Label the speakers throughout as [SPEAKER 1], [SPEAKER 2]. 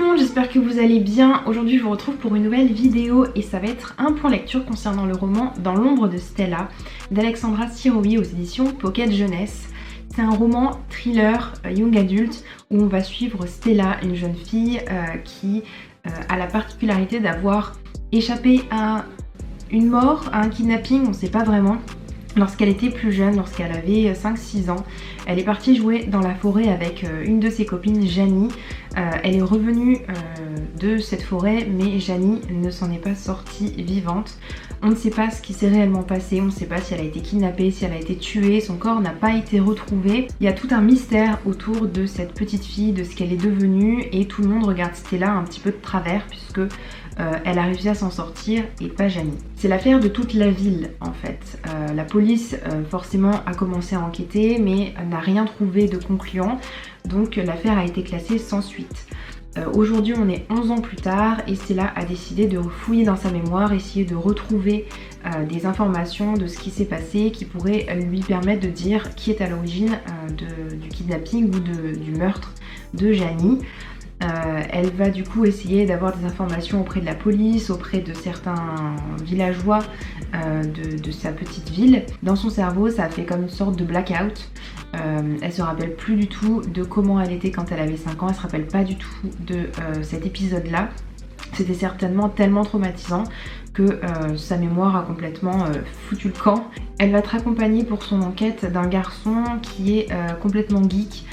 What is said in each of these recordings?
[SPEAKER 1] monde, j'espère que vous allez bien. Aujourd'hui je vous retrouve pour une nouvelle vidéo et ça va être un point lecture concernant le roman Dans l'ombre de Stella d'Alexandra Sirowy aux éditions Pocket Jeunesse. C'est un roman thriller young adult où on va suivre Stella, une jeune fille qui a la particularité d'avoir échappé à une mort, à un kidnapping, on ne sait pas vraiment. Lorsqu'elle était plus jeune, lorsqu'elle avait 5-6 ans, elle est partie jouer dans la forêt avec une de ses copines, Janie. Elle est revenue de cette forêt, mais Janie ne s'en est pas sortie vivante. On ne sait pas ce qui s'est réellement passé, on ne sait pas si elle a été kidnappée, si elle a été tuée, son corps n'a pas été retrouvé. Il y a tout un mystère autour de cette petite fille, de ce qu'elle est devenue, et tout le monde regarde Stella un petit peu de travers puisque elle a réussi à s'en sortir et pas Janie. C'est l'affaire de toute la ville en fait. La police forcément a commencé à enquêter mais n'a rien trouvé de concluant, donc l'affaire a été classée sans suite. Aujourd'hui on est 11 ans plus tard et Stella a décidé de fouiller dans sa mémoire, essayer de retrouver des informations de ce qui s'est passé qui pourraient lui permettre de dire qui est à l'origine du kidnapping ou du meurtre de Janie. Elle va du coup essayer d'avoir des informations auprès de la police, auprès de certains villageois de sa petite ville. Dans son cerveau, ça a fait comme une sorte de blackout. Elle se rappelle plus du tout de comment elle était quand elle avait 5 ans, elle se rappelle pas du tout de cet épisode-là. C'était certainement tellement traumatisant que sa mémoire a complètement foutu le camp. Elle va être accompagnée pour son enquête d'un garçon qui est complètement geek,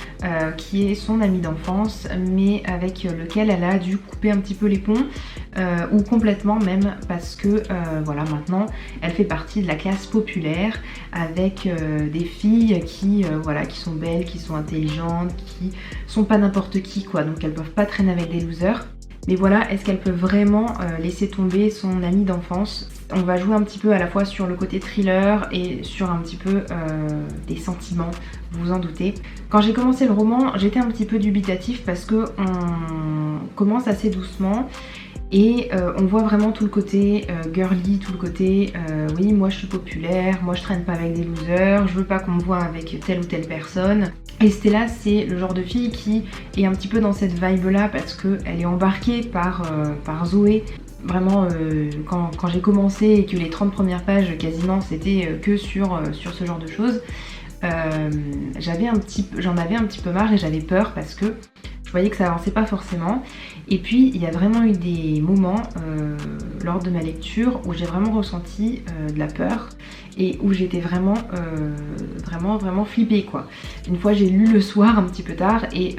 [SPEAKER 1] qui est son ami d'enfance, mais avec lequel elle a dû couper un petit peu les ponts, ou complètement même, parce que voilà, maintenant elle fait partie de la classe populaire, avec des filles qui sont belles, qui sont intelligentes, qui sont pas n'importe qui quoi, donc elles peuvent pas traîner avec des losers. Mais voilà, est-ce qu'elle peut vraiment laisser tomber son amie d'enfance? On va jouer un petit peu à la fois sur le côté thriller et sur un petit peu des sentiments, vous vous en doutez. Quand j'ai commencé le roman, j'étais un petit peu dubitatif parce que on commence assez doucement et on voit vraiment tout le côté girly, tout le côté oui moi je suis populaire, moi je traîne pas avec des losers, je veux pas qu'on me voit avec telle ou telle personne. Et Stella c'est le genre de fille qui est un petit peu dans cette vibe là parce qu'elle est embarquée par Zoé. Vraiment quand j'ai commencé et que les 30 premières pages quasiment c'était que sur ce genre de choses, j'en avais un petit peu marre et j'avais peur parce que je voyais que ça avançait pas forcément. Et puis il y a vraiment eu des moments lors de ma lecture où j'ai vraiment ressenti de la peur et où j'étais vraiment flippée quoi. Une fois j'ai lu le soir un petit peu tard et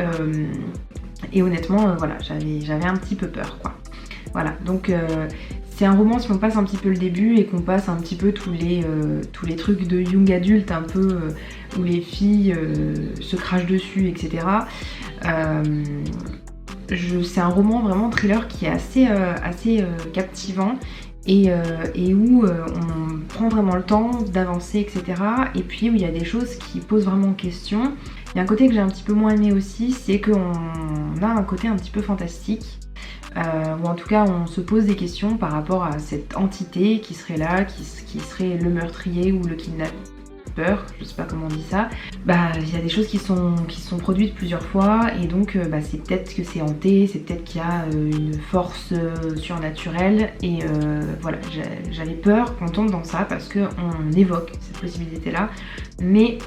[SPEAKER 1] honnêtement voilà, j'avais un petit peu peur quoi. Voilà, donc c'est un roman si on passe un petit peu le début et qu'on passe un petit peu tous les trucs de young adulte un peu où les filles se crachent dessus, etc. C'est un roman vraiment thriller qui est assez captivant et où on prend vraiment le temps d'avancer, etc. Et puis où il y a des choses qui posent vraiment question. Il y a un côté que j'ai un petit peu moins aimé aussi, c'est qu'on a un côté un petit peu fantastique. Ou en tout cas on se pose des questions par rapport à cette entité qui serait là, qui serait le meurtrier ou le kidnappeur, je sais pas comment on dit ça. Bah il y a des choses qui sont produites plusieurs fois et donc c'est peut-être que c'est hanté, c'est peut-être qu'il y a une force surnaturelle et voilà, j'avais peur qu'on tombe dans ça parce qu'on évoque cette possibilité là, mais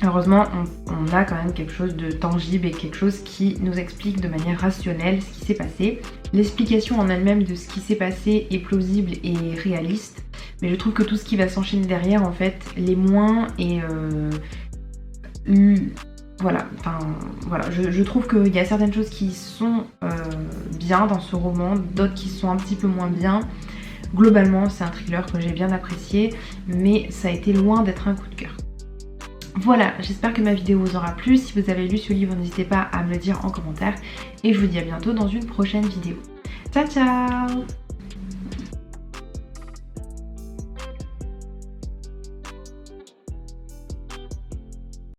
[SPEAKER 1] heureusement on a quand même quelque chose de tangible et quelque chose qui nous explique de manière rationnelle ce qui s'est passé. L'explication en elle-même de ce qui s'est passé est plausible et réaliste, mais je trouve que tout ce qui va s'enchaîner derrière en fait l'est moins et voilà, enfin voilà, je trouve qu'il y a certaines choses qui sont bien dans ce roman, d'autres qui sont un petit peu moins bien. Globalement c'est un thriller que j'ai bien apprécié, mais ça a été loin d'être un coup de cœur. Voilà, j'espère que ma vidéo vous aura plu. Si vous avez lu ce livre, n'hésitez pas à me le dire en commentaire. Et je vous dis à bientôt dans une prochaine vidéo. Ciao ciao!